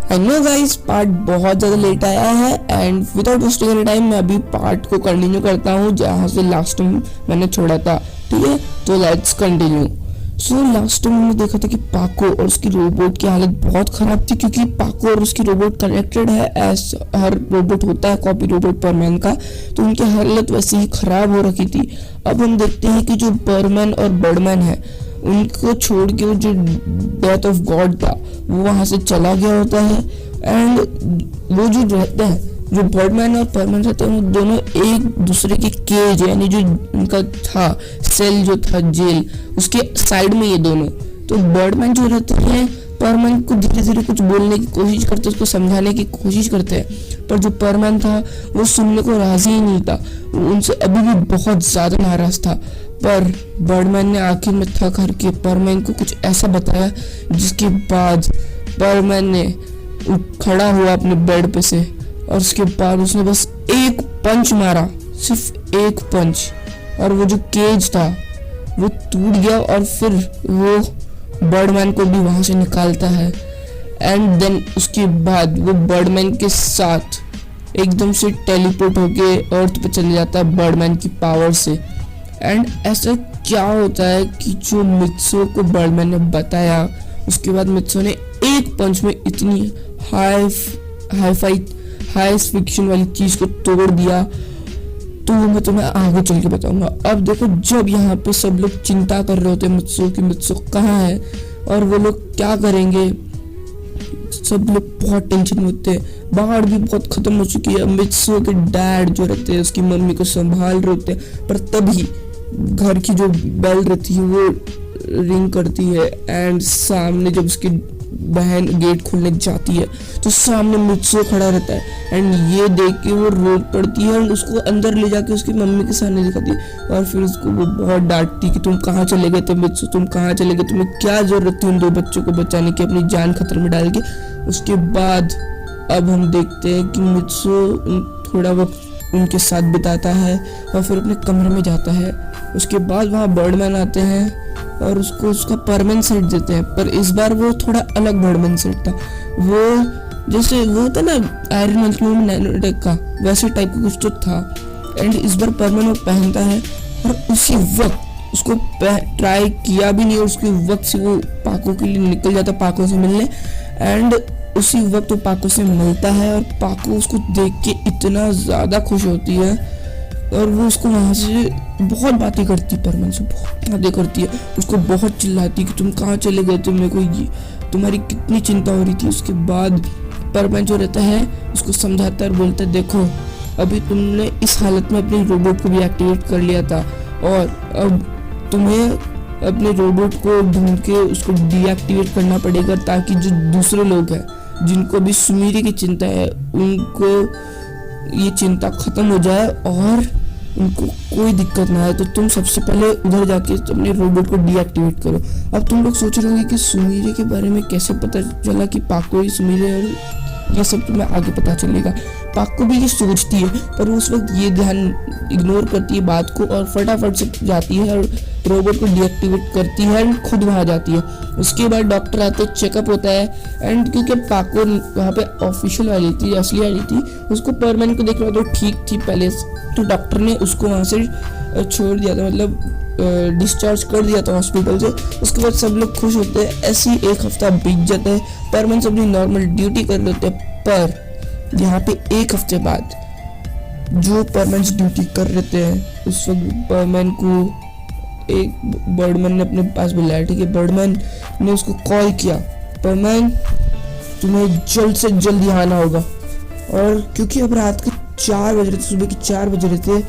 I know guys, part बहुत ज़्यादा late आया है and without wasting any time मैं अभी पार्ट को कंटिन्यू करता हूँ जहाँ से लास्ट टाइम मैंने छोड़ा था। ठीक है, तो let's continue. So last time हमने देखा था कि पाको और उसकी रोबोट की हालत बहुत ख़राब थी, क्योंकि पाको और उसकी रोबोट कनेक्टेड है एज हर रोबोट होता है कॉपी रोबोट परमैन का, तो उनकी हालत वैसे ही ख़राब हो रखी थी। अब हम देखते हैं कि जो परमैन और बर्डमैन है उनको छोड़ के वो जो डेथ ऑफ गॉड था वो वहाँ से चला गया होता है। एंड वो जो रहते हैं, जो बर्डमैन और परमैन रहते हैं, वो दोनों एक दूसरे के केज यानी जो उनका था सेल जो था जेल, उसके साइड में ये दोनों। तो बर्डमैन जो रहते हैं परमैन को धीरे धीरे कुछ बोलने की कोशिश करते, उसको समझाने की कोशिश करते हैं, पर जो परमैन था वो सुनने को राजी ही नहीं था, वो उनसे अभी भी बहुत ज़्यादा नाराज था। पर बर्डमैन ने आखिर में थक हार के परमैन को कुछ ऐसा बताया जिसके बाद परमैन ने खड़ा हुआ अपने बेड पे से, और उसके बाद उसने बस एक पंच मारा, सिर्फ एक पंच, और वो जो केज था वो टूट गया। और फिर वो बर्डमैन को भी वहां से निकालता है। एंड देन उसके बाद वो बर्डमैन के साथ एकदम से टेलीपोर्ट होके अर्थ पे चले जाता है बर्डमैन की पावर से। एंड ऐसा क्या होता है कि जो मित्सो को बर्डमैन ने बताया, उसके बाद मित्सो ने एक पंच में इतनी हाई फिक्शन वाली चीज को तोड़ दिया, तो मैं तुम्हें आगे चल के बताऊंगा। अब देखो, जब यहाँ पे सब लोग चिंता कर रहे होते मित्सो की मित्सो कहाँ है और वो लोग क्या करेंगे, सब लोग बहुत टेंशन में होते हैं। बाढ़ भी बहुत खत्म हो चुकी है, मित्सो के डैड जो रहते हैं उसकी मम्मी को संभाल रहे होते हैं, पर तभी घर की जो बेल रहती है वो रिंग करती है। एंड सामने जब उसकी बहन गेट खोलने जाती है तो सामने मित्सो खड़ा रहता है। एंड ये देख के वो रो पड़ती है और उसको अंदर ले जाके उसकी मम्मी के सामने दिखाती है, और फिर उसको वो बहुत डांटती कि तुम कहाँ चले गए थे मित्सो, तुम कहाँ चले गए, तुम्हें क्या जरूरत थी उन दो बच्चों को बचाने की, अपनी जान खतरे में डाल के। उसके बाद अब हम देखते हैं कि मित्सो थोड़ा वक्त उनके साथ बिताता है और फिर अपने कमरे में जाता है। उसके बाद वहाँ बर्डमैन आते हैं और उसको उसका परमैन सेट देते हैं, पर इस बार वो थोड़ा अलग बर्डमैन सेट था। वो जैसे वो होता ना आयरन मैन की नैनोटेक का, वैसे टाइप का कुछ तो था। एंड इस बार परमैन वो पहनता है और उसी वक्त उसको ट्राई किया भी नहीं और उसके वक्त से वो पाको के लिए निकल जाता पाको से मिलने। एंड उसी वक्त वो पाको से मिलता है और पाको उसको देख के इतना ज़्यादा खुश होती है और वो उसको वहाँ से बहुत बातें करती है, परमैन से बहुत बातें करती है, उसको बहुत चिल्लाती कि तुम कहाँ चले गए थे, मेरे को ये तुम्हारी कितनी चिंता हो रही थी। उसके बाद परमैन जो रहता है उसको समझाता है और बोलता है, देखो अभी तुमने इस हालत में अपने रोबोट को भी एक्टिवेट कर लिया था और अब तुम्हें अपने रोबोट को ढूंढ के उसको डीएक्टिवेट करना पड़ेगा, ताकि जो दूसरे लोग हैं जिनको भी सुमीरी की चिंता है उनको ये चिंता खत्म हो जाए और उनको कोई दिक्कत ना आए। तो तुम सबसे पहले उधर जाके अपने रोबोट को डीएक्टिवेट करो। अब तुम लोग सोच रहे होंगे कि सुमीरे के बारे में कैसे पता चला कि पाको ही सुमीरे है, ये सब तुम्हें आगे पता चलेगा। पाको भी ये सोचती है पर उस वक्त ये ध्यान इग्नोर करती है बात को और फटाफट से जाती है और रोबोट को डीएक्टिवेट करती है एंड खुद वहाँ जाती है। उसके बाद डॉक्टर आते, चेकअप होता है। एंड क्योंकि पाको वहाँ पे ऑफिशियल वाली थी, असली वाली थी, उसको परमैन को देख रहा तो ठीक थी पहले, तो डॉक्टर ने उसको वहाँ से छोड़ दिया था, मतलब डिस्चार्ज कर दिया था हॉस्पिटल से। उसके बाद सब लोग खुश होते हैं। ऐसे ही एक हफ्ता बीत जाता है, परमैन से अपनी नॉर्मल ड्यूटी कर लेते हैं। पर यहाँ पे एक हफ्ते बाद जो परमैन ड्यूटी कर रहे थे उस वक्त परमैन को एक बर्डमैन ने अपने पास बुलाया। ठीक है, बर्डमैन ने उसको कॉल किया, परमैन तुम्हें जल्द से जल्द यहाँ आना होगा। और क्योंकि अब रात के 4 बज रहे थे, सुबह के 4 बज रहे थे,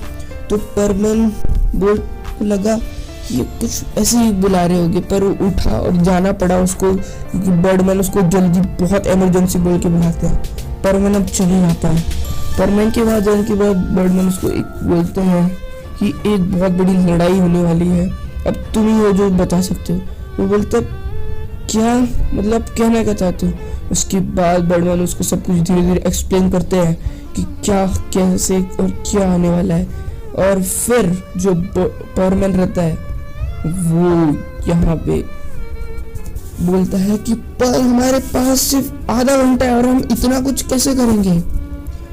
तो परमैन को लगा कि कुछ ऐसे ही बुला रहे होंगे, पर वो उठा और जाना पड़ा उसको, क्योंकि बर्डमैन उसको जल्दी बहुत इमरजेंसी बोल के बुलाते हैं। परमैन अब चले जाता है। परमैन के वहाँ जाने के बाद बर्डमैन उसको एक बोलते हैं कि एक बहुत बड़ी लड़ाई होने वाली है, अब तुम ही हो जो बता सकते हो। वो बोलता क्या, मतलब कहना क्या चाहते हो। उसके बाद बर्डमैन उसको सब कुछ धीरे धीरे एक्सप्लेन करते हैं कि क्या कैसे और क्या आने वाला है। और फिर जो परमैन रहता है वो यहाँ पे बोलता है कि पर हमारे पास सिर्फ आधा घंटा है और हम इतना कुछ कैसे करेंगे।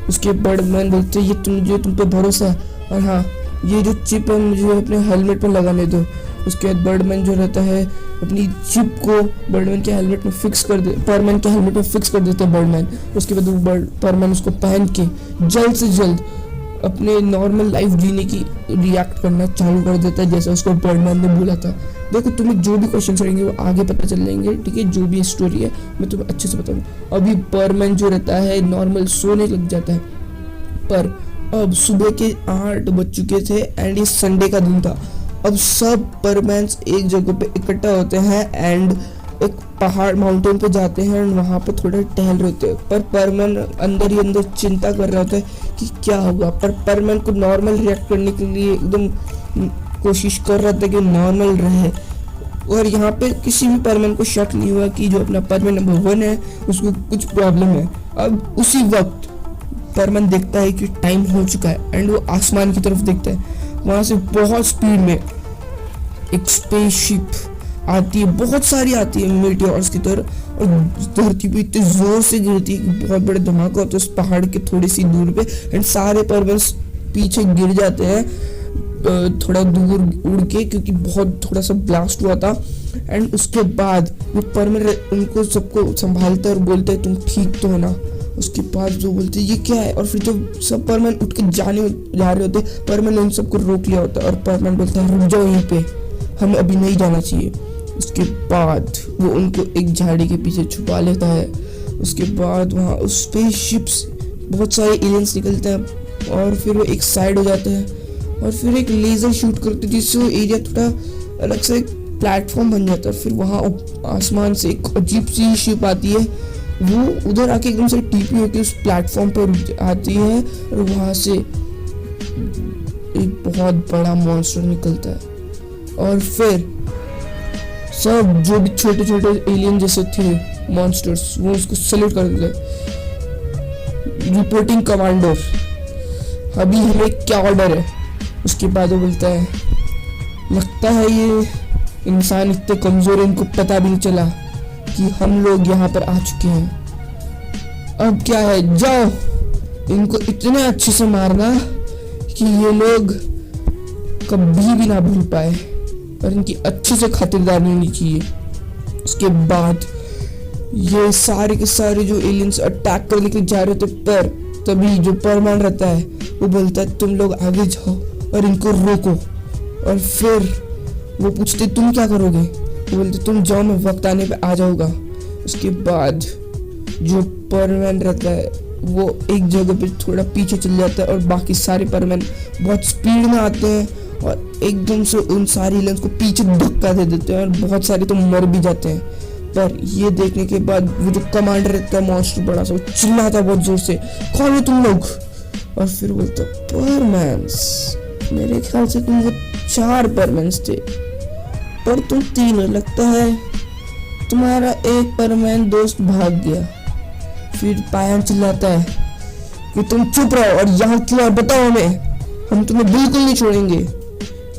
उसके बर्डमैन बोलते हैं ये तुम पे भरोसा है, और हाँ ये जो चिप है मुझे अपने हेलमेट पर लगाने दो। उसके बाद बर्डमैन जो रहता है अपनी चिप को परमैन के हेलमेट में फिक्स कर देता है बर्डमैन। उसके बाद वो परमैन उसको पहन के जल्द से जल्द अपने नॉर्मल लाइफ जीने की रिएक्ट करना चालू कर देता है, जैसा उसको बर्डमैन ने बोला था। देखो तुम्हें जो भी क्वेश्चन रहेंगे वो आगे पता चल जाएंगे, ठीक है। जो भी स्टोरी है मैं तुम्हें अच्छे से बताऊंगा। अभी परमैन जो रहता है नॉर्मल सोने लग जाता है, पर अब सुबह के 8 बज चुके थे एंड ये संडे का दिन था। अब सब परमैन्स एक जगह पे इकट्ठा होते हैं एंड एक पहाड़ माउंटेन पे जाते हैं एंड वहाँ पे थोड़ा टहल रहे होते हैं। पर परमैन अंदर ही अंदर चिंता कर रहा होता है कि क्या होगा। पर परमैन को नॉर्मल रिएक्ट करने के लिए एकदम कोशिश कर रहा था कि नॉर्मल रहे, और यहाँ पे किसी भी परमैन को शक नहीं हुआ कि जो अपना परमैन नंबर 1 है उसको कुछ प्रॉब्लम है। अब उसी वक्त परमैन देखता है कि टाइम हो चुका है एंड वो आसमान की तरफ देखता है। वहाँ से बहुत स्पीड में एक स्पेसशिप आती है, बहुत सारी आती है मीटियोर्स की तरह, और धरती पे इतने जोर से गिरती है कि बहुत बड़े धमाका होता है उस पहाड़ के थोड़ी सी दूर पे एंड सारे परमैन्स पीछे गिर जाते हैं थोड़ा दूर उड़ के, क्योंकि बहुत थोड़ा सा ब्लास्ट हुआ था। एंड उसके बाद वो परमैन उनको सबको संभालता है और बोलता है तुम ठीक तो हो ना। उसके बाद जो बोलते हैं ये क्या है, और फिर जब सब परमैन उठ के जा रहे होते परमैन ने उन सबको रोक लिया होता है और परमैन बोलता है रुक जाओ यहीं पे, हमें अभी नहीं जाना चाहिए। उसके बाद वो उनको एक झाड़ी के पीछे छुपा लेता है। उसके बाद वहाँ उस स्पेसशिप से बहुत सारे एलियंस निकलते हैं और फिर वो एक साइड हो जाते हैं और फिर एक लेजर शूट करते जिससे वो एरिया थोड़ा अलग से एक प्लेटफॉर्म बन जाता है। फिर वहाँ आसमान से एक अजीब सी शिप आती है, वो उधर आके एकदम से टीपी होकर उस प्लेटफॉर्म पर आती है और वहाँ से एक बहुत बड़ा मॉन्स्टर निकलता है। और फिर सब जो भी छोटे छोटे एलियन जैसे थे मॉन्स्टर्स वो उसको सल्यूट कर देते। रिपोर्टिंग कमांडर, अभी हमें क्या ऑर्डर है। उसके बाद वो बोलता है लगता है ये इंसान इतने कमजोर है इनको पता भी नहीं चला कि हम लोग यहाँ पर आ चुके हैं। अब क्या है, जाओ इनको इतने अच्छे से मारना कि ये लोग कभी भी ना भूल पाए और इनकी अच्छे से खातिरदारी होनी चाहिए। उसके बाद ये सारे के सारे जो एलियंस अटैक करने के लिए जा रहे थे, पर तभी जो परमैन रहता है वो बोलता है तुम लोग आगे जाओ और इनको रोको। और फिर वो पूछते तुम क्या करोगे, वो बोलते तुम जाओ मैं वक्त आने पे आ जाऊंगा। उसके बाद जो परमैन रहता है वो एक जगह पे थोड़ा पीछे चल जाता है और बाकी सारे परमैन बहुत स्पीड में आते हैं और एकदम से उन सारी एलियंस को पीछे धक्का दे देते हैं और बहुत सारे तो मर भी जाते हैं। पर ये देखने के बाद वो जो कमांडर रहता है मॉन्स्टर बड़ा सा, वो चिल्लाता है बहुत जोर से कौन हो तुम लोग। और फिर बोलता परमैन्स, मेरे ख्याल से तुम वो 4 परमैन्स थे पर तुम 3 हो, लगता है तुम्हारा एक परमैन दोस्त भाग गया। फिर पायन चिल्लाता है कि तुम चुप रहो और यहाँ क्यों है बताओ हमें, हम तुम्हें बिल्कुल नहीं छोड़ेंगे।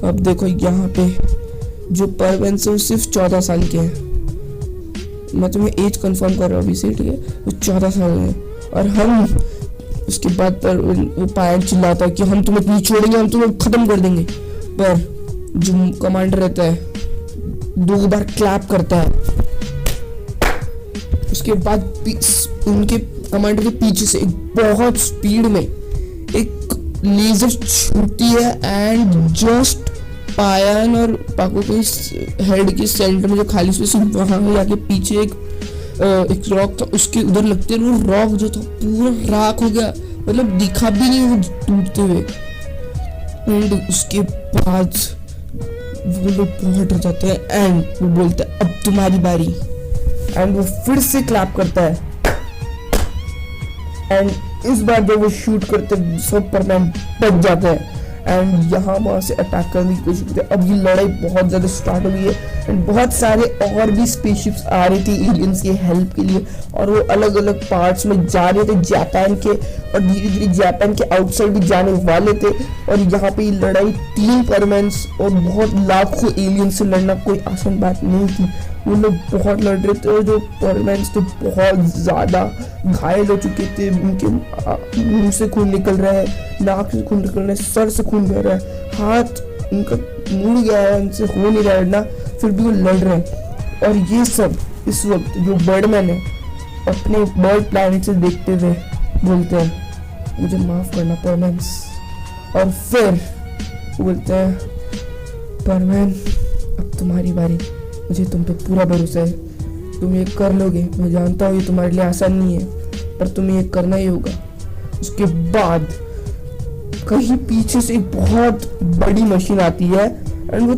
अब देखो यहाँ पे जो परमैन से वो सिर्फ 14 साल के हैं, मैं तुम्हें एज कंफर्म कर रहा हूँ अभी से, ठीक है, वो 14 साल है। और हम उसके बाद पर वो पायन चिल्लाता है कि हम तुम्हें नहीं छोड़ेंगे, हम तुम्हें खत्म कर देंगे। पर जो कमांडर रहता है 2 बार क्लैप करता है। उसके बाद उनके कमांडर के पीछे से एक बहुत स्पीड में एक लेजर छूटती है एंड जस्ट पायन और पाको के हेड के सेंटर में जो खाली स्पेस वहां जाके पीछे एक रॉक था उसके उधर लगते हैं। वो रॉक जो था पूरा राख हो गया, मतलब दिखा भी नहीं वो टूटते हुए। एंड उसके बाद वो लोग बहुत डर जाते हैं एंड वो बोलता है अब तुम्हारी बारी। एंड वो फिर से क्लैप करता है एंड इस बार जब वो शूट करते सब परमैन बच जाते हैं एंड यहाँ वहाँ से अटैक करने की कोशिश करते हैं। अब ये लड़ाई बहुत ज़्यादा स्टार्ट हो गई है एंड बहुत सारे और भी स्पेसशिप्स आ रही थी एलियंस की हेल्प के लिए और वो अलग अलग पार्ट्स में जा रहे थे जापान के, और धीरे धीरे जापान के आउटसाइड भी जाने वाले थे। और यहाँ पे ये लड़ाई 3 परमेंस और बहुत लाखों एलियंस से लड़ना कोई आसान बात नहीं थी। वो लोग बहुत लड़ रहे थे और जो परमेंस थे बहुत ज़्यादा घायल हो चुके थे, उनके मुंह से खून निकल रहा है, नाक से खून निकल रहा है, सर से खून बह रहा है, हाथ उनका मुड़ गया है, उनसे हो नहीं रहा ना, फिर भी वो लड़ रहे हैं। और ये सब इस वक्त जो बर्डमैन है अपने बर्ड प्लैनेट से देखते हुए बोलते हैं मुझे माफ़ करना परमेंस। और फिर वो बोलते हैं परमैन अब तुम्हारी बारी, मुझे तुम पे पूरा भरोसा है, तुम ये कर लोगे। मैं जानता हूँ ये तुम्हारे लिए आसान नहीं है पर तुम्हें ये करना ही होगा। उसके बाद कहीं पीछे से एक बहुत बड़ी मशीन आती है एंड वो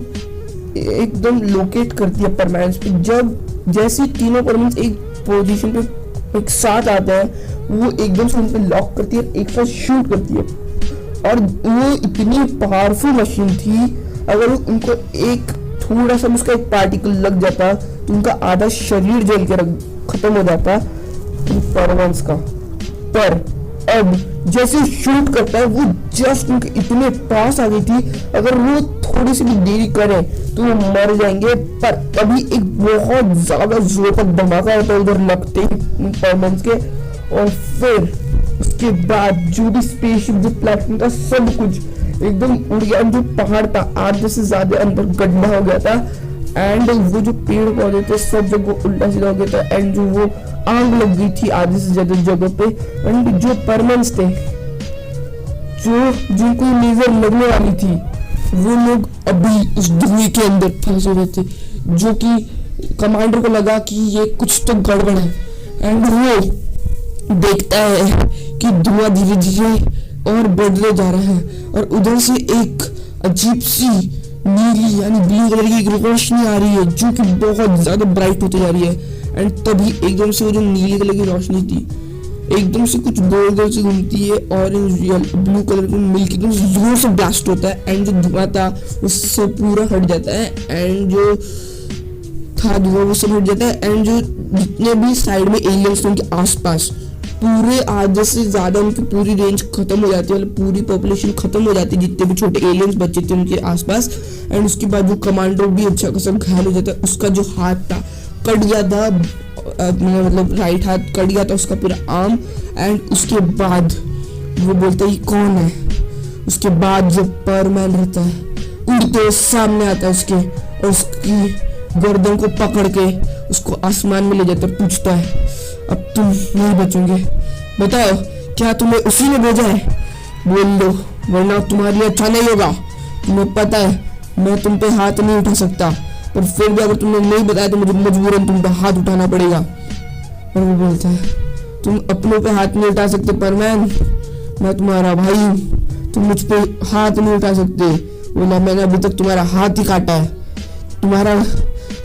एकदम लोकेट करती है परमैंस पे। जब जैसे तीनों परमैंस एक पोजीशन पे एक साथ आते हैं वो एकदम से उन पे लॉक करती है, एक साथ शूट करती है। और वो इतनी पावरफुल मशीन थी, अगर उनको एक थोड़ा सा उसका एक पार्टिकल लग जाता तो उनका आधा शरीर जल के खत्म हो जाता परमैंस का। पर अब जैसे शूट करता है वो जस्ट उनके इतने पास आ गई थी, अगर वो थोड़ी सी भी देरी करे तो वो मर जाएंगे। पर अभी एक बहुत ज्यादा जोर का धमाका होता है उधर लगते ही परमैंस के। और फिर उसके बाद जो भी स्पेसशिप जो प्लेटफॉर्म था सब कुछ एकदम उड़ गया। जो पहाड़ था आधे से ज्यादा अंदर गड्ढा हो गया था एंड वो जो पेड़ पौधे थे सब जगह उल्टा सीधा हो गया था एंड जो वो आग लग गई थी आधे से ज्यादा जगह पे। एंड जो परमैंस थे जो जिनको लेजर लगने वाली थी वो लोग अभी उस धुएं के अंदर फंसे हुए थे, जो कि कमांडर को लगा कि ये कुछ तो गड़बड़ है। एंड वो देखता है कि धुआं धीरे धीरे और बढ़ने जा रहा है और उधर से एक अजीब सी नीली यानी ब्लू कलर की एक रोशनी आ रही है जो कि बहुत ज्यादा ब्राइट होती जा रही है। एंड तभी एकदम से वो जो नीली कलर की रोशनी थी एकदम से कुछ गोल गोल से घूमती है, ऑरेंज या ब्लू कलर में मिलकर एकदम जोर से ब्लास्ट होता है एंड जो धुआं था उससे पूरा हट जाता है एंड जो था धुआं वो सब हट जाता है। एंड जो जितने भी साइड में एलियंस थे उनके आसपास पूरे आधे से ज्यादा उनकी पूरी रेंज खत्म हो जाती है, मतलब पूरी पॉपुलेशन खत्म हो जाती है जितने भी छोटे एलियंस बचे थे उनके आसपास। एंड उसके बाद जो कमांडो भी अच्छा खासा घायल हो जाता है, उसका जो हाथ था कट गया था, मतलब राइट हाथ कट गया था उसका पूरा आर्म। एंड उसके बाद वो बोलता है ये कौन है। उसके बाद जो परमैन रहता है उड़ते सामने आता है उसके और उसकी गर्दन को पकड़ के उसको आसमान में ले जाता है, पूछता है अब तुम नहीं बचोगे, बताओ क्या तुम्हें उसी ने भेजा है, बोल लो वरना तुम्हारे लिए अच्छा नहीं होगा। तुम्हें पता है मैं तुम पे हाथ नहीं उठा सकता, पर फिर भी अगर तुमने नहीं बताया तो मुझे मजबूरन तुम पे हाथ उठाना पड़ेगा। और वो बोलता है तुम अपनों पे हाथ नहीं उठा सकते परमैन, मैं तुम्हारा भाई हूँ, तुम मुझ पे हाथ नहीं उठा सकते। बोला मैंने अभी तक तुम्हारा हाथ ही काटा है, तुम्हारा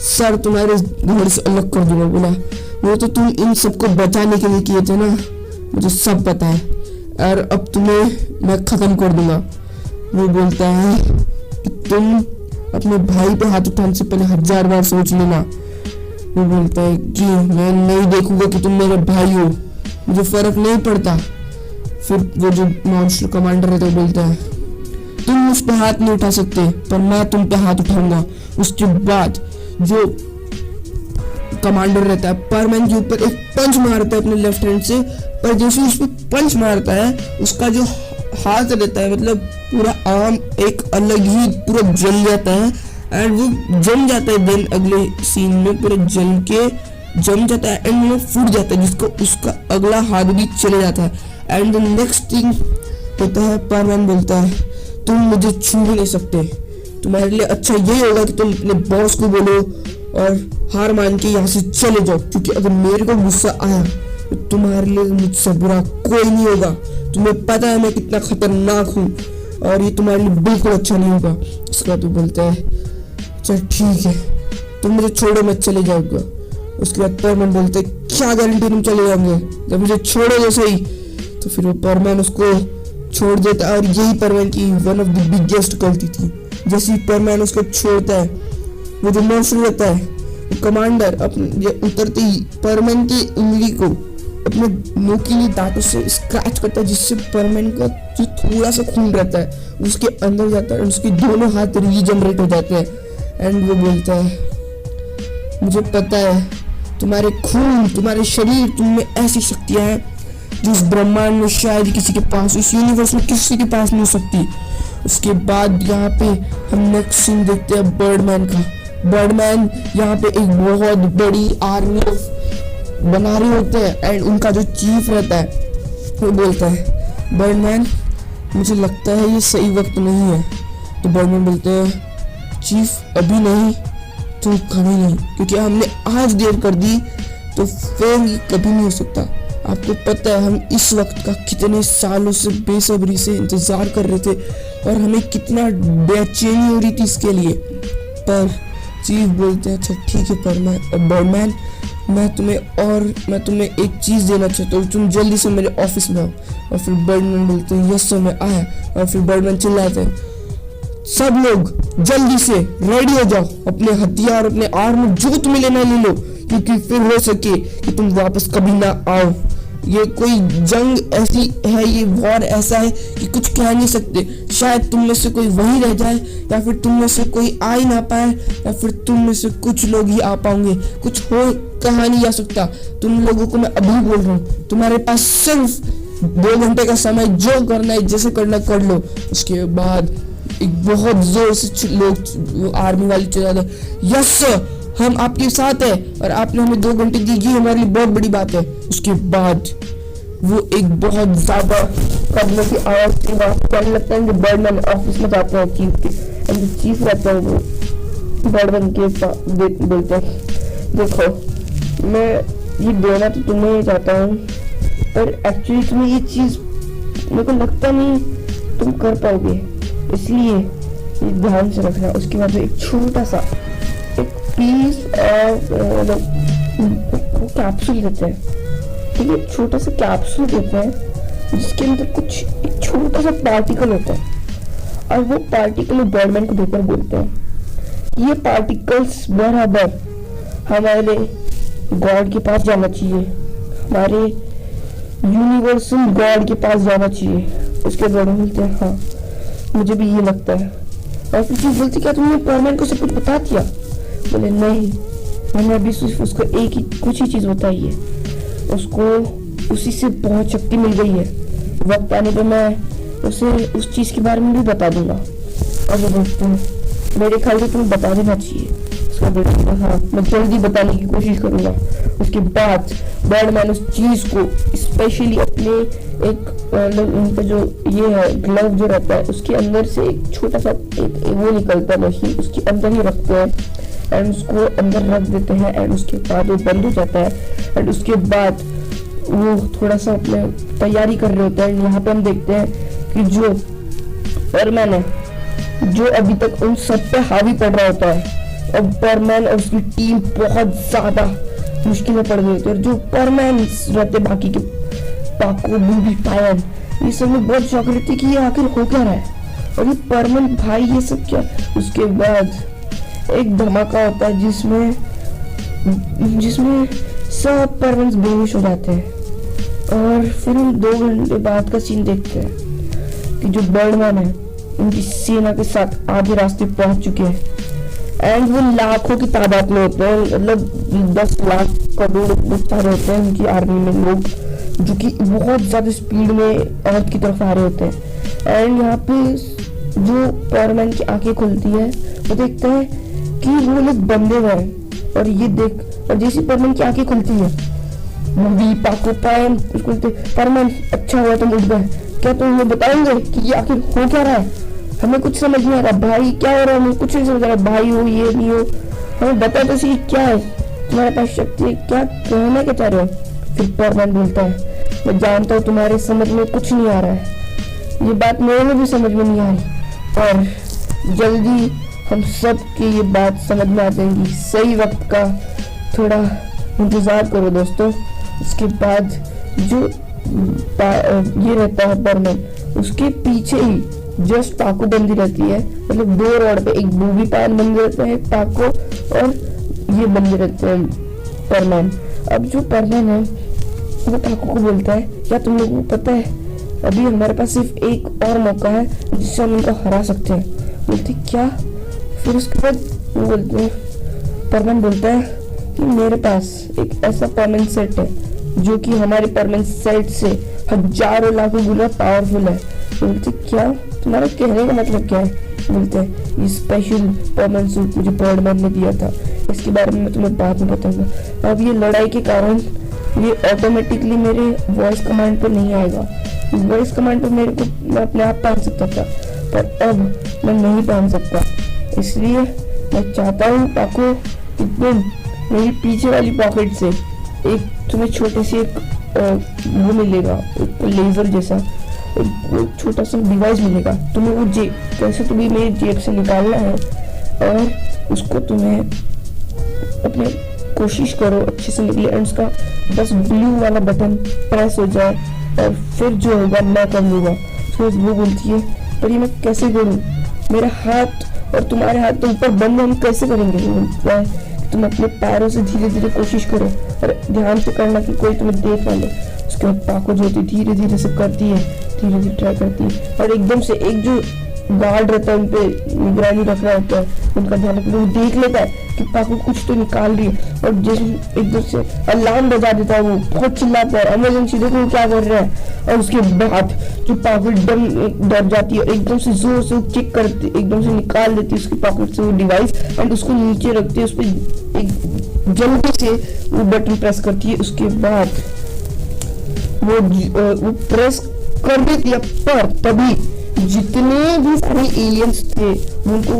सर तुम्हारे घर से अलग कर दूंगा। बोला वो तो तुम इन सबको बचाने के लिए किए थे ना, मुझे सब पता है, और अब तुम्हें मैं खत्म कर दूंगा। वो बोलता है कि तुम अपने भाई पे हाथ उठाने से पहले 1000 बार सोच लेना। वो बोलता है कि मैं नहीं देखूंगा कि तुम मेरे भाई हो, मुझे फर्क नहीं पड़ता। फिर वो जो मॉन्स्टर कमांडर रहता है बोलता है तुम उस पे हाथ नहीं उठा सकते पर मैं तुम पे हाथ उठाऊंगा। उसके बाद जो कमांडर रहता है परमैन के ऊपर एक पंच मारता है अपने लेफ्ट हैंड से, पर जैसे उस पे पंच मारता है उसका जो हाथ रहता है मतलब पूरा आर्म एक अलग ही पूरा जल जाता है एंड वो जम जाता है। देन अगले सीन में पूरा जल के जम जाता है एंड वो फूट जाता है जिसको उसका अगला हाथ भी चले जाता है। एंड द नेक्स्ट थिंग होता है परमैन बोलता है तुम मुझे छू नहीं सकते, तुम्हारे लिए अच्छा यही होगा कि तुम अपने बॉस को बोलो और हार मान के यहाँ से चले जाओ, क्योंकि अगर मेरे को गुस्सा आया तो तुम्हारे लिए मुझसे बुरा कोई नहीं होगा। तुम्हें पता है मैं कितना खतरनाक हूँ और ये तुम्हारे लिए बिल्कुल अच्छा नहीं होगा। इसके बाद वो बोलता है चल ठीक है तुम मुझे छोड़ो मैं चले जाऊंगा। उसके बाद परमैन बोलते है क्या गारंटी तुम चले जाओगे, जब मुझे छोड़ो जैसे ही। तो फिर वो परमैन उसको छोड़ देता है और यही परमैन की वन ऑफ द बिगेस्ट गलती थी। जैसे ही परमैन उसको छोड़ता है, वो जो मॉन्स्टर रहता है, वो कमांडर अपने उतरते ही परमैन की उंगली को अपने नोकीले दांतों से स्क्रैच करता है, जिससे परमैन का जो थोड़ा सा खून रहता है उसके अंदर जाता है और उसके दोनों हाथ रीजनरेट हो जाते हैं। एंड वो बोलता है, मुझे पता है तुम्हारे खून, तुम्हारे शरीर, तुममें ऐसी शक्तियां हैं जो इस ब्रह्मांड में शायद किसी के पास, इस यूनिवर्स में किसी के पास नहीं हो सकती। उसके बाद यहाँ पे हम नेक्स्ट सीन देखते हैं बर्डमैन का। बर्डमैन यहाँ पे एक बहुत बड़ी आर्मी बना रहे होते हैं एंड उनका जो चीफ रहता है वो बोलता है, बर्डमैन मुझे लगता है ये सही वक्त नहीं है। तो बर्डमैन बोलते हैं, चीफ अभी नहीं तो कभी नहीं, क्योंकि हमने आज देर कर दी तो फिर ये कभी नहीं हो सकता। आपको पता है हम इस वक्त का कितने सालों से बेसब्री से इंतजार कर रहे थे और हमें कितना बेचैनी हो रही थी इसके लिए। पर चीफ बोलते हैं, अच्छा ठीक है बर्डमैन, मैं तुम्हें एक चीज देना चाहता हूँ, तुम जल्दी से मेरे ऑफिस में आओ। और फिर बर्डमैन बोलते हैं, यस सर मैं आया। और फिर बर्डमैन चिल्लाते हैं, सब लोग जल्दी से रेडी हो जाओ, अपने हथियार, अपने आर्म जो तुम्हें लेना ले लो, क्योंकि फिर हो सके कि तुम वापस कभी ना आओ। ये कोई जंग ऐसी है, ये वॉर ऐसा है कि कुछ कह नहीं सकते। शायद तुम में से कोई वही रह जाए, या फिर तुम में से कोई आ ही ना पाए, या फिर तुम में से कुछ लोग ही आ पाओगे। कुछ हो कहा नहीं जा सकता। तुम लोगों को मैं अभी बोल रहा हूँ, तुम्हारे पास सिर्फ 2 घंटे का समय, जो करना है जैसे करना कर लो। उसके बाद एक बहुत जोर से लोग आर्मी वाले चिल्लाते, यस सर हम आपके साथ है और आपने हमें 2 घंटे दी, ये हमारे लिए बहुत बड़ी बात है। उसके बाद वो एक बहुत ज्यादा करने की आवाज से कहने लगता है कि बर्डमैन ऑफिस में जाते हैं चीफ के, एंड चीफ रहता है वो बर्डमैन के बोलते हैं, देखो मैं ये देना तो तुम्हें ही चाहता हूँ, पर एक्चुअली तुम्हें ये चीज मेरे को लगता नहीं तुम कर पाओगे, इसलिए ये ध्यान से रखना। उसके बाद एक छोटा सा पीस कैप्सूल देते हैं, ठीक है, छोटा सा कैप्सूल देते हैं जिसके अंदर कुछ एक छोटा सा पार्टिकल होता है और वो पार्टिकल बर्डमैन को देकर बोलते हैं, ये पार्टिकल्स बराबर हमारे गॉड के पास जाना चाहिए, हमारे यूनिवर्सल गॉड के पास जाना चाहिए। उसके बाद बोलते हैं, हाँ मुझे भी ये लगता है। और फिर चीज बोलती, क्या तुमने बर्डमैन को सब कुछ बता दिया? बोले नहीं, मैंने अभी सिर्फ उसको कुछ ही चीज बताई है, उसको उसी से बहुत शक्ति मिल गई है, वक्त आने पे मैं उसे उस चीज के बारे में भी बता दूंगा। और वो बोलते हैं, मेरे ख्याल से तुम्हें बता देना चाहिए। उसको बोलते हैं, हाँ मैं जल्दी बताने की कोशिश करूंगा। उसके बाद बर्डमैन उस चीज को स्पेशली अपने उनका जो ये है ग्लव जो रहता है उसके अंदर से एक छोटा सा एक वो निकलता है मशीन, उसके अंदर ही रखते हैं एंड उसको अंदर रख देते हैं एंड उसके बाद वो बंद हो जाता है। एंड उसके बाद वो थोड़ा सा अपने तैयारी कर रहे होते हैं। यहाँ पे हम देखते हैं कि जो बर्डमैन है, जो अभी तक उन सब पे हावी पड़ रहा होता है, और बर्डमैन और उसकी टीम बहुत ज्यादा मुश्किल में पड़ गई थी। और जो बर्डमैन रहते बाकी के पाको बूबी पायन, ये सब में बहुत शौक रहती कि ये आखिर हो क्या रहा है और ये बर्डमैन भाई ये सब क्या। उसके बाद एक धमाका होता है जिसमें सब बर्डमैन बेहोश हो जाते हैं। और फिर हम 2 घंटे बाद का सीन देखते हैं कि जो बर्डमैन है उनकी सेना के साथ आधे रास्ते पहुंच चुके हैं एंड वो लाखों की तादाद में होते हैं, मतलब 10 लाख करोड़ सारे होते हैं उनकी आर्मी में लोग, जो कि बहुत ज्यादा स्पीड में अर्थ की तरफ आ रहे होते हैं। एंड यहाँ पे जो बर्डमैन की आंखें खुलती है, वो देखता है कि वो लोग बंधे हुए हैं। और ये देख, और जैसी बर्डमैन की आंखें खुलती है, मूवी पाको पायन उसको बर्डमैन अच्छा हुआ तुम उठ गए, क्या तुम हमें बताएंगे कि ये आखिर हो क्या रहा है? हमें कुछ समझ नहीं आ रहा भाई, क्या हो रहा है? हमें कुछ नहीं समझ आ रहा, भाई हो ये नहीं हो, हमें बता तो सही क्या है तुम्हारे पास शक्ति है, क्या कहना क्या चाह रहे हो? फिर बर्डमैन बोलता है, मैं जानता हूँ तुम्हारे समझ में कुछ नहीं आ रहा है, ये बात मेरे में भी समझ में नहीं आ रही, और जल्दी हम सब की ये बात समझ में आ जाएंगी। सही वक्त का थोड़ा इंतजार करो दोस्तों। उसके बाद जो ये रहता है बर्मन, उसके पीछे ही जस्ट पाको बंदी रहती है, मतलब 2 रॉड पे एक बूबी पायन बंदी रहते हैं पाको, और ये बंदे रहते हैं परमैन। अब जो परमैन है वो पाको को बोलता है, क्या तुम लोगों को पता है अभी हमारे पास सिर्फ एक और मौका है जिससे हम इनको हरा सकते हैं। बोलते क्या? फिर उसके बाद वो बोलते हैं, परमैन बोलता है कि मेरे पास एक ऐसा परमानेंट सेट है जो कि हमारे परमानेंट सेट से हजारों लाखों गुना पावरफुल है। बोलते क्या? तुम्हारा कहने का मतलब क्या है? बोलते हैं ये स्पेशल परमानेंट सूट मुझे बर्डमैन ने दिया था, इसके बारे में मैं तुम्हें बाद में बताऊंगा। अब ये लड़ाई के कारण ये ऑटोमेटिकली मेरे वॉइस कमांड पर नहीं आएगा। वॉइस कमांड पर मेरे को मैं अपने आप पहन सकता था, पर अब मैं नहीं पहन सकता। इसलिए मैं चाहता हूँ पाको कि तुम मेरी पीछे वाली पॉकेट से एक तुम्हें छोटे से एक वो मिलेगा, एक लेजर जैसा एक छोटा सा डिवाइस मिलेगा। तुम्हें वो कैसे तुम्हें मेरी जेब से निकालना है और उसको तुम्हें अपने कोशिश करो अच्छे से निकले, एंड उसका बस ब्लू वाला बटन प्रेस हो जाए और फिर जो होगा मैं कर लूँगा। फिर वो बोलती है पर ये मैं कैसे करूँ, मेरा हाथ और तुम्हारे हाथ तो ऊपर बंद, हम कैसे करेंगे? वो बोलता है तुम अपने पैरों से धीरे धीरे कोशिश करो और ध्यान से करना कि कोई तुम्हें देख ना ले। उसके बाद पाको जो होती धीरे धीरे से करती है, धीरे धीरे ट्राई करती है, और एकदम से एक जो गार्ड रहता है उनपे निगरानी रख रहा होता है, उनका ध्यान रखना, वो देख लेता है कि पाको कुछ तो निकाल रही है, और जैसे एकदम से अलार्म बजा देता है, वो बहुत चिल्लाता है इमरजेंसी, देखो वो क्या कर रहा है। और उसके बाद जो पाको एकदम डर जाती है, एकदम से जोर से किक करती, एकदम से निकाल देती है उसकी पॉकेट से वो डिवाइस, एंड उसको नीचे रखती है, उस पर एक जल्दी से वो बटन प्रेस करती है। उसके बाद वो प्रेस कर देती है, पर तभी जितने भी सारे एलियंस थे उनको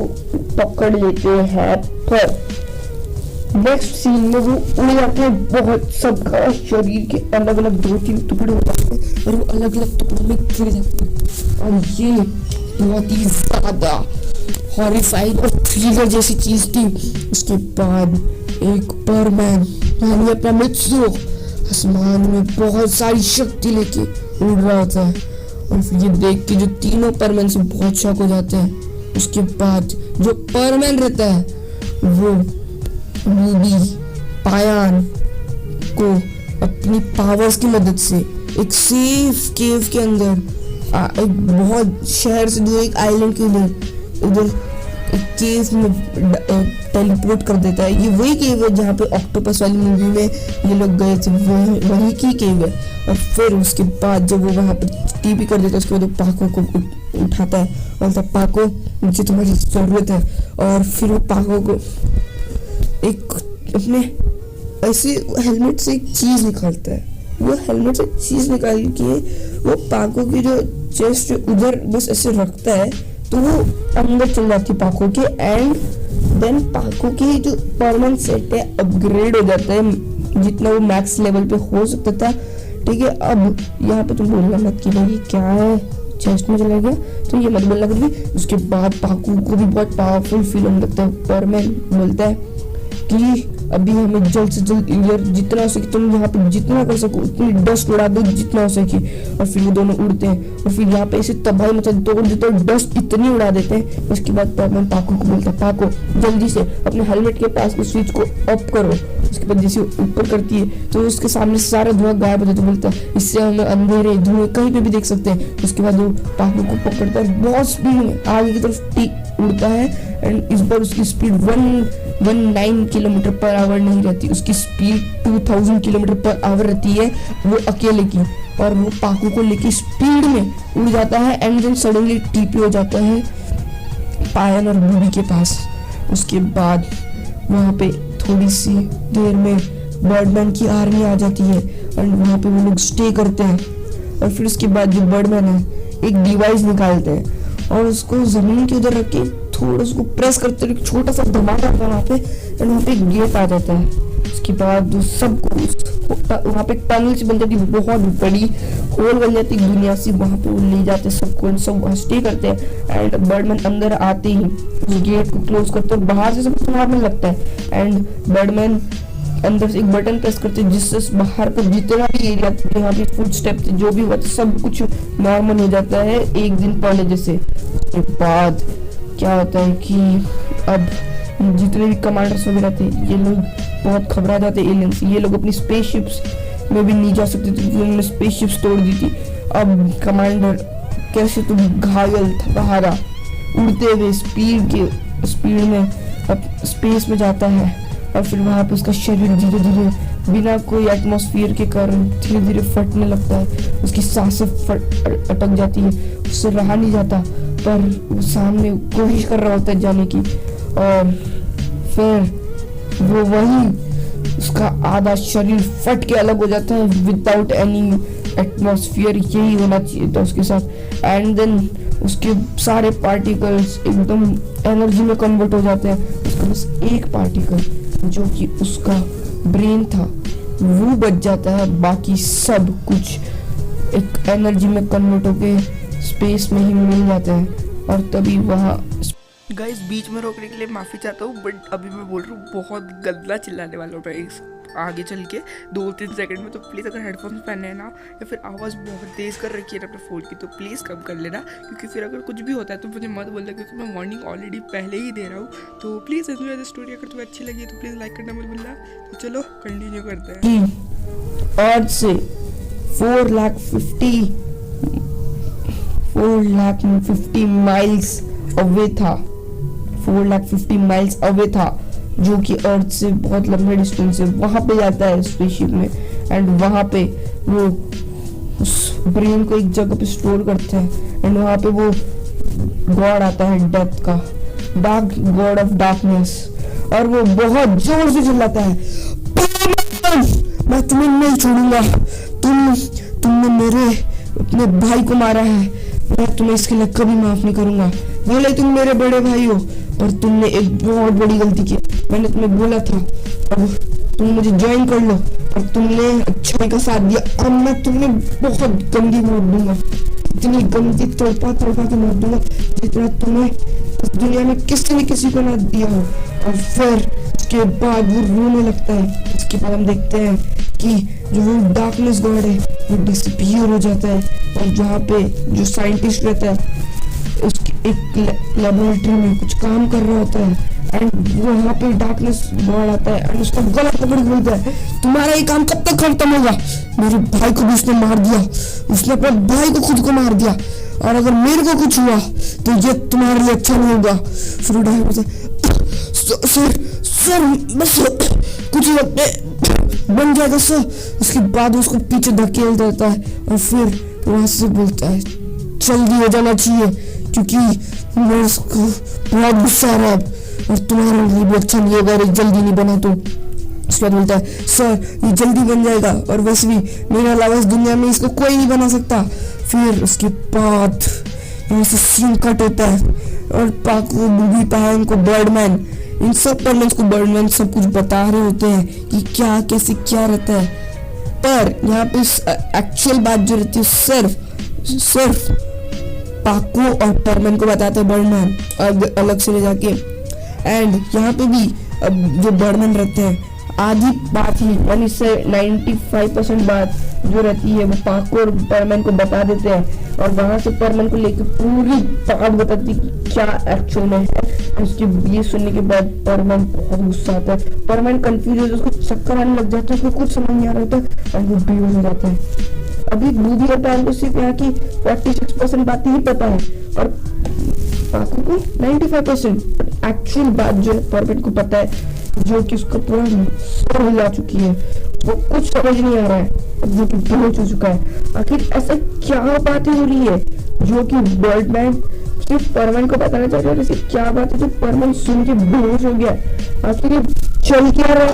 पकड़ लेते हैं। पर नेक्स्ट सीन में वो उड़ जाते हैं, बहुत सबका शरीर के अलग अलग 2-3 टुकड़े हो जाते हैं और वो अलग अलग टुकड़ों में गिर जाते हैं, और ये बहुत ही ज्यादा हॉरिफाइंग और थ्रिलर जैसी चीज थी। उसके बाद एक परमैन यानी अपना मित्सो आसमान में बहुत सारी शक्ति लेके उड़ रहा होता है, और फिर ये देख के जो तीनों परमैन से बहुत शॉक हो जाते हैं। उसके बाद जो परमैन रहता है वो रूबी पायान को अपनी पावर्स की मदद से एक सेफ केव के अंदर एक बहुत शहर से दूर एक आइलैंड के उधर एक केव में टेलीपोर्ट कर देता है। ये वही केव है जहाँ पे ऑक्टोपस वाली मूवी में ये लोग गए थे, वही की केव है। और फिर उसके बाद जब वो वहाँ पर टीपी कर देता है, उसके बाद वो पाको को उठाता है और बोलता है पाको मुझे तुम्हारी जरूरत है। और फिर वो पाको को एक अपने ऐसे हेलमेट से एक चीज निकालता है, वो हेलमेट से चीज निकाल के वो पाको की जो चेस्ट उधर बस ऐसे रखता है, तो वो अंदर चल जाती है पाको के, एंड देन पाको की जो परमानेंट सेट है अपग्रेड हो जाता है जितना वो मैक्स लेवल पे हो सकता था। ठीक है, अब यहाँ पे तुम बोलना मत कि भाई क्या है चेस्ट में चला गया, तो ये मत बोलना कभी। उसके बाद पाको को भी बहुत पावरफुल फील होने लगता है, परमैन बोलता है कि अभी हमें जल्द से जल्द यार जितना हो सके तुम यहाँ पे जितना कर सको उतनी डस्ट उड़ा दो जितना हो सके। और फिर वो दोनों उड़ते हैं और फिर यहाँ पे ऐसे तबाही मचा तोड़ देते हैं, डस्ट इतनी उड़ा देते हैं। उसके बाद परमैन पाको को बोलता है पाको जल्दी से अपने हेलमेट के पास के स्विच को ऑफ करो। उसके बाद जैसे ऊपर करती है तो उसके सामने सारा धुआं गायब हो जाता है। बोलता है इससे हमें अंधेरे धुएं कहीं पे भी देख सकते हैं। उसके बाद वो पाको को पकड़ता है, बहुत स्पीड में आगे की तरफ उड़ता है, एंड इस बार उसकी स्पीड 119 किलोमीटर पर आवर नहीं रहती, उसकी स्पीड 2000 किलोमीटर पर आवर रहती है वो अकेले की। और वो पाको को लेके स्पीड में उड़ जाता है, एंड देन सडनली टीपी हो जाता है पायन और बूढ़ी के पास। उसके बाद वहाँ पे थोड़ी सी देर में बर्डमैन की आर्मी आ जाती है और वहाँ पे वो लोग स्टे करते हैं। और फिर उसके बाद जो बर्डमैन है एक डिवाइस निकालते हैं और उसको जमीन के उधर रख के थोड़ा उसको प्रेस करते हैं, छोटा सा धमाका होता है वहाँ पे, एंड वहाँ पे एक गेट आ जाता है। उसके बाद सबको वहाँ पे एक टनल से बन जाती है, बहुत बड़ी होल बन जाती है दुनिया से, वहाँ पे वो ले जाते हैं सबको, सब वहाँ स्टे करते हैं। एंड बर्डमैन अंदर आते ही उस गेट को क्लोज करते हैं, बाहर से सब मारने लगता है। एंड बर्डमैन अंदर से एक बटन प्रेस करते हैं जिससे बाहर का जितना भी एरिया थे, यहाँ पे फुट स्टेप थे, जो भी हुआ था सब कुछ नॉर्मल हो जाता है एक दिन पहले जैसे। उसके बाद क्या होता है कि अब जितने भी कमांडर्स वगैरह थे ये लोग बहुत घबरा जाते एलियंस, ये लोग अपनी स्पेसशिप्स में भी नहीं जा सकते थे, उन्होंने स्पेसशिप्स तोड़ दी थी। अब कमांडर कैसे तुम घायल थका हारा उड़ते हुए स्पीड में अब स्पेस में जाता है और फिर वहाँ पे उसका शरीर धीरे धीरे बिना कोई एटमॉस्फेयर के कारण धीरे धीरे फटने लगता है, उसकी सांसें अटक जाती है, उससे रहा नहीं जाता, पर वो सामने कोशिश कर रहा होता है जाने की। और फिर वो वही उसका आधा शरीर फट के अलग हो जाता है विदाउट एनी एटमॉस्फेयर, यही होना चाहिए था उसके साथ। एंड देन उसके सारे पार्टिकल्स एकदम एनर्जी में कन्वर्ट हो जाते हैं, उसका बस एक पार्टिकल जो कि उसका ब्रेन था वो बच जाता है, बाकी सब कुछ एक एनर्जी में कन्वर्ट होके स्पेस में ही मिल जाता है। और तभी वहाँ गाइस बीच में रोकने के लिए माफ़ी चाहता हूँ, बट अभी मैं बोल रहा हूँ बहुत गंदा चिल्लाने वाला हूँ मैं आगे चल के 2-3 सेकंड में। तो प्लीज़ अगर हेडफोन्स पहने हैं ना या फिर आवाज़ बहुत तेज़ कर रखी है ना अपने फ़ोन की तो प्लीज़ कम कर लेना, क्योंकि फिर अगर कुछ भी होता है तो मुझे मत बोलना, क्योंकि मैं वार्निंग ऑलरेडी पहले ही दे रहा हूँ। तो प्लीज़ एंजॉय द स्टोरी, अगर तुम्हें अच्छी लगी तो प्लीज़ लाइक करना मत भूलना। तो चलो कंटिन्यू करते हैं। अर्थ से 450 माइल्स अवे था, 450 माइल्स अवे था, जो कि अर्थ से बहुत लंबे डिस्टेंस है। वहां पे जाता है स्पेसशिप में एंड वहां पे वो उस ब्रेन को एक जगह पे स्टोर करते हैं एंड वहां पे वो गॉड आता है डेथ का, डार्क गॉड ऑफ डार्कनेस, और वो बहुत जोर से चिल्लाता है, मैं तुम्हें नहीं छोड़ूंगा, तुमने मेरे अपने भाई को मारा है, मैं तुम्हें इसके लिए कभी माफ नहीं करूंगा, भले तुम मेरे बड़े भाई हो पर तुमने एक बहुत बड़ी गलती की। मैंने तुम्हें बोला था अब तुम मुझे ज्वाइन कर लो, और तुमने अच्छाई का साथ दिया, अब मैं तुम्हें बहुत गंदी मौत दूंगा, इतनी गंदी तड़पा के मौत दूंगा जितना तुम्हें इस दुनिया में किसी ने किसी को ना दिया हो। और फिर उसके बाद वो रोने लगता है। उसके बाद हम देखते हैं कि जो वो डार्कनेस गॉड है वो डिसअपीयर हो जाता है, और जहाँ पे जो साइंटिस्ट रहता है उसकी एक लेबोरेटरी में कुछ काम कर रहा होता है एंड वहाँ पे डार्कनेस गॉड आता है एंड उसका गला पकड़ के बोलता है, तुम्हारा ये काम कब तक खत्म होगा? मेरे भाई को भी उसने मार दिया, उसने अपने भाई को खुद को मार दिया, और अगर मेरे को कुछ हुआ तो ये तुम्हारे लिए अच्छा नहीं होगा। फिर वो डायरेक्ट बोलता है, सर बस कुछ बन जाएगा सर। उसके बाद उसको पीछे धकेल देता है और फिर वहां से बोलता है, जल्दी हो जाना चाहिए क्योंकि मैं उसको बहुत गुस्सा आ रहा है और तुम्हारे लिए भी अच्छा नहीं होगा जल्दी नहीं बना तो। उसके बाद बोलता है, सर ये जल्दी बन जाएगा और वैसे भी मेरे अलावा इस दुनिया में इसको कोई नहीं बना सकता। फिर उसके बाद यहाँ से सीन कट होता है और पाको बूबी पहन को बर्डमैन, इन सब पर्मन्स को बर्डमैन सब कुछ बता रहे होते हैं कि क्या कैसे क्या रहता है। पर यहाँ पे एक्चुअल बात जो रहती है सिर्फ पाको और परमैन को बताते हैं बर्डमैन अलग से ले जाके। एंड यहाँ पे भी अब जो बर्डमैन रहते हैं आधी बात ही यानी से 95% बात जो रहती है वो पाको और परमैन को बता देते हैं, और वहां से परमैन को लेकर पूरी बात बताती कि क्या एक्चुअल में है। उसके ये सुनने के बाद परमैन बहुत गुस्सा आता है, परमैन कंफ्यूज हो, उसको चक्कर आने लग जाता है, उसको कुछ समझ नहीं आ रहा होता और वो बेहोश हो जाता है। अभी बूढ़ी होता है, उनको सिर्फ यहाँ की 46% बातें ही पता है और पाको को 95% एक्चुअल बात जो है परमैन को पता है, जो कि उसका पूरा सर हिला चुकी है, वो कुछ समझ नहीं आ रहा है, जो कि बेहोश हो चुका है। आखिर ऐसा क्या बातें हो रही है जो कि बर्डमैन सिर्फ परमैन को बताना चाहता है, ऐसी क्या बात है जो परमैन सुन के बेहोश हो गया? आखिर ये चल क्या रहा है?